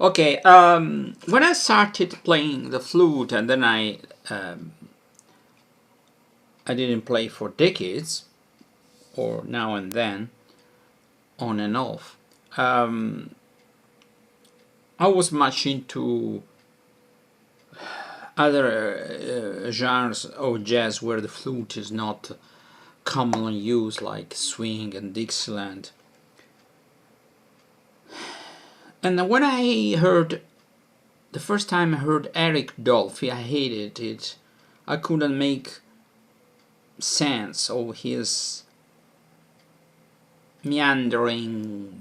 Okay, when I started playing the flute, and then I didn't play for decades, or now and then, on and off. Um, I was much into other genres of jazz where the flute is not commonly used, like swing and Dixieland. And when I heard the first time I heard Eric Dolphy, I hated it. I couldn't make sense of his meandering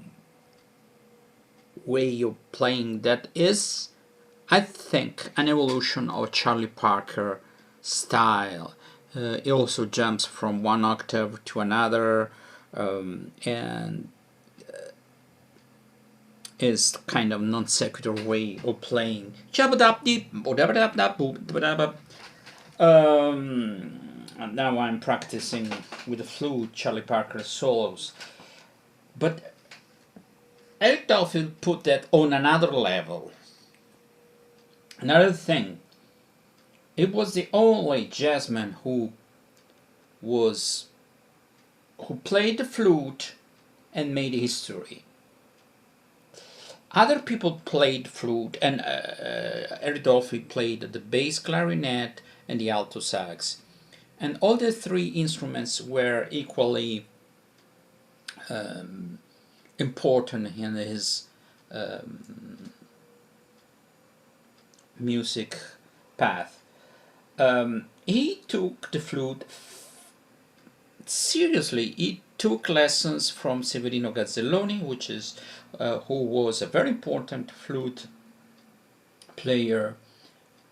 way of playing that is, I think, an evolution of Charlie Parker style. It also jumps from one octave to another, and is kind of non sequitur way of playing. And now I'm practicing with the flute Charlie Parker solos. But Eric Dolphy put that on another level. Another thing, it was the only jazzman was who played the flute and made history. Other people played flute, and Eric Dolphy played the bass clarinet and the alto sax, and all the three instruments were equally important in his music path. He took the flute seriously. He took lessons from Severino Gazzelloni, who was a very important flute player.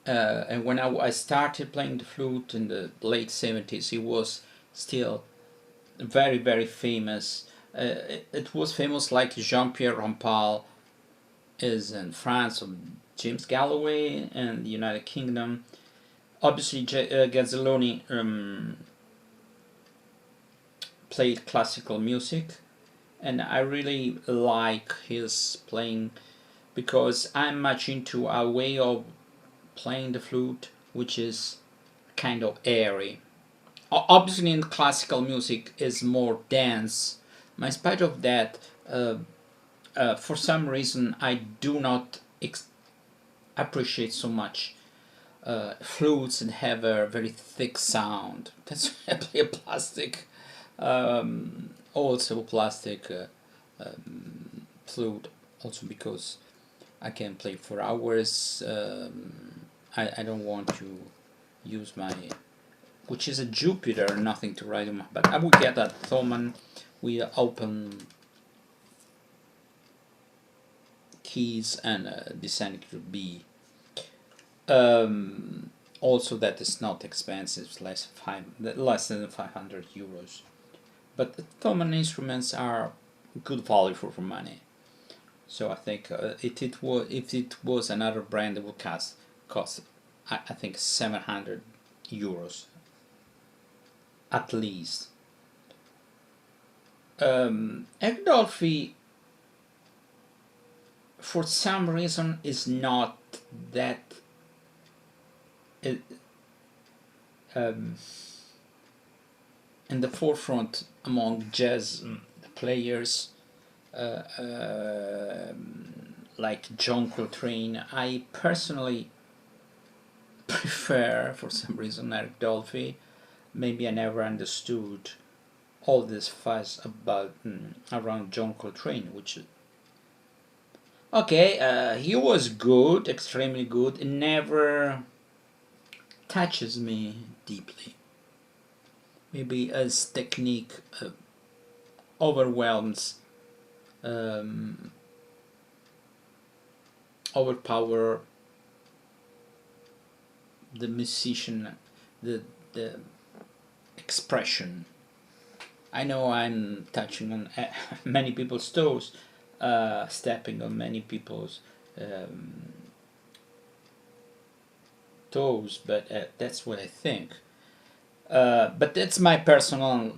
And when I started playing the flute in the late 70s, he was still very, very famous. It was famous like Jean-Pierre Rampal is in France, or James Galloway in the United Kingdom. Obviously, Gazzelloni played classical music, and I really like his playing because I'm much into a way of playing the flute which is kind of airy. Obviously, in classical music is more dense. But in spite of that, for some reason, I do not appreciate so much flutes that have a very thick sound. That's why I play a plastic, also plastic flute, also because I can play for hours. I don't want to use my, which is a Jupiter, nothing to write on, but I will get that Thomann with open keys and descending to B. Also, that is not expensive, less than 500 euros. But the Thomann instruments are good value for money. So I think if it was another brand, it would cost I think 700 euros at least. Dolphy, for some reason, is not that in the forefront among jazz players like John Coltrane. I personally prefer, for some reason, Eric Dolphy. Maybe I never understood all this fuss about around John Coltrane, which okay, he was good, extremely good. It never touches me deeply. Maybe his technique overwhelms, um, overpower the musician, the expression. I know I'm touching on many people's toes, stepping on many people's toes, but that's what I think. But that's my personal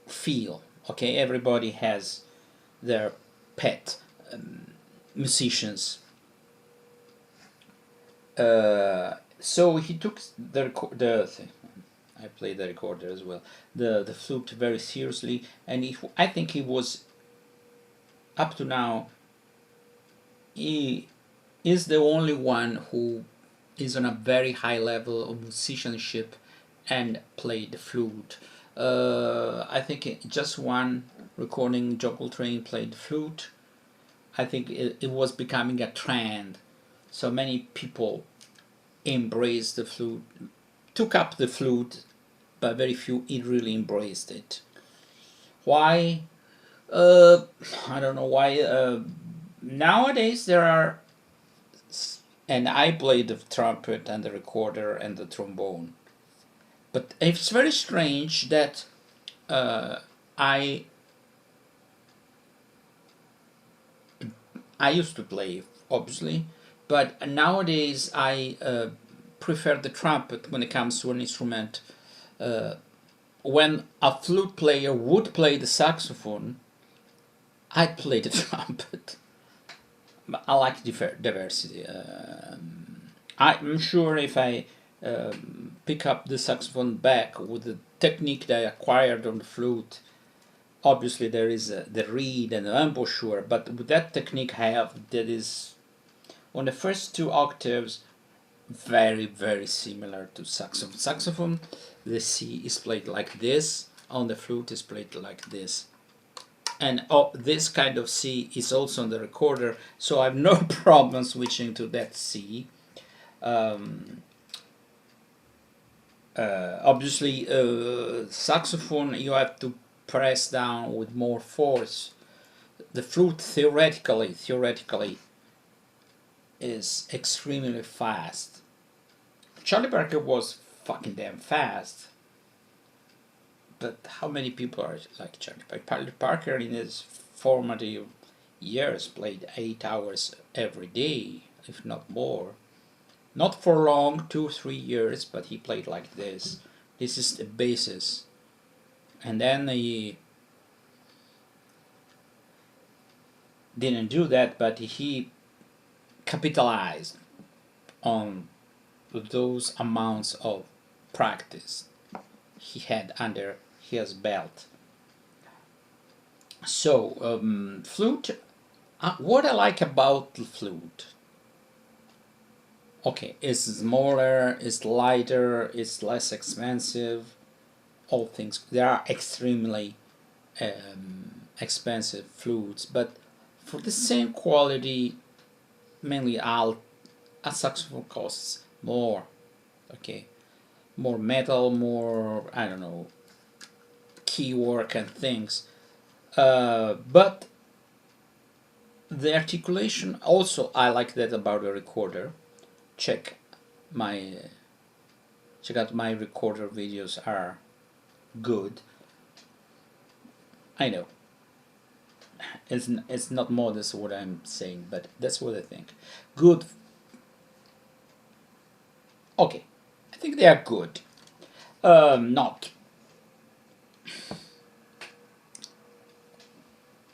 feel. Okay, everybody has their pet musicians. So he took I played the recorder as well, the flute very seriously, and I think he was, up to now, he is the only one who is on a very high level of musicianship and played the flute. I think just one recording, John Coltrane played the flute. I think it was becoming a trend, so many people embraced the flute, took up the flute, but very few really embraced it. Why? I don't know why. Nowadays there are, and I play the trumpet and the recorder and the trombone, but it's very strange that I used to play, obviously, but nowadays I prefer the trumpet when it comes to an instrument. When a flute player would play the saxophone, I'd play the trumpet. I like diversity. I'm sure if I pick up the saxophone back with the technique that I acquired on the flute, obviously there is the reed and the embouchure, but with that technique I have, that is on the first two octaves very, very similar to saxophone. Saxophone, the C is played like this, on the flute is played like this. And this kind of C is also on the recorder, so I have no problem switching to that C. Obviously, saxophone you have to press down with more force. The flute theoretically is extremely fast. Charlie Parker was fucking damn fast. But how many people are like Charlie Parker? Charlie Parker in his formative years played 8 hours every day, if not more. Not for long, 2-3 years, but he played like this. This is the basis. And then he didn't do that, but he capitalized on those amounts of practice he had under his belt. So flute, what I like about the flute, okay, it's smaller, it's lighter, it's less expensive, all things. There are extremely expensive flutes, but for the same quality, mainly a saxophone costs more, okay, more metal, more, I don't know, key work and things, but the articulation also, I like that about the recorder. Check out my recorder videos, are good. I know it's not modest what I'm saying, but that's what I think. Good. Okay, I think they are good. Not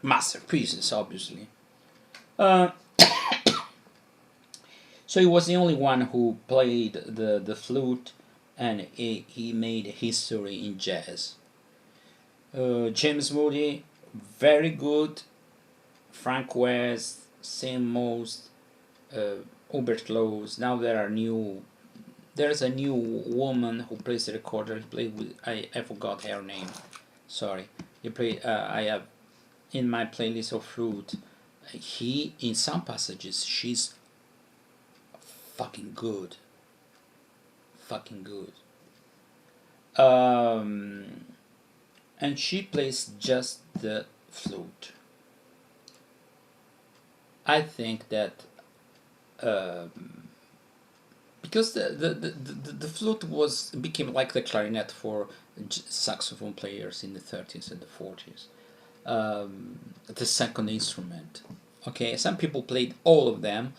masterpieces, obviously. So he was the only one who played the flute, and he made history in jazz. James Moody, very good. Frank West, same most. Hubert Laws. Now there's a new woman who plays the recorder. He played with, I forgot her name. Sorry. He played. I have in my playlist of flute. He, in some passages, she's fucking good. Fucking good. And she plays just the flute. I think that because the flute became like the clarinet for saxophone players in the 30s and the 40s. The second instrument. Okay, some people played all of them.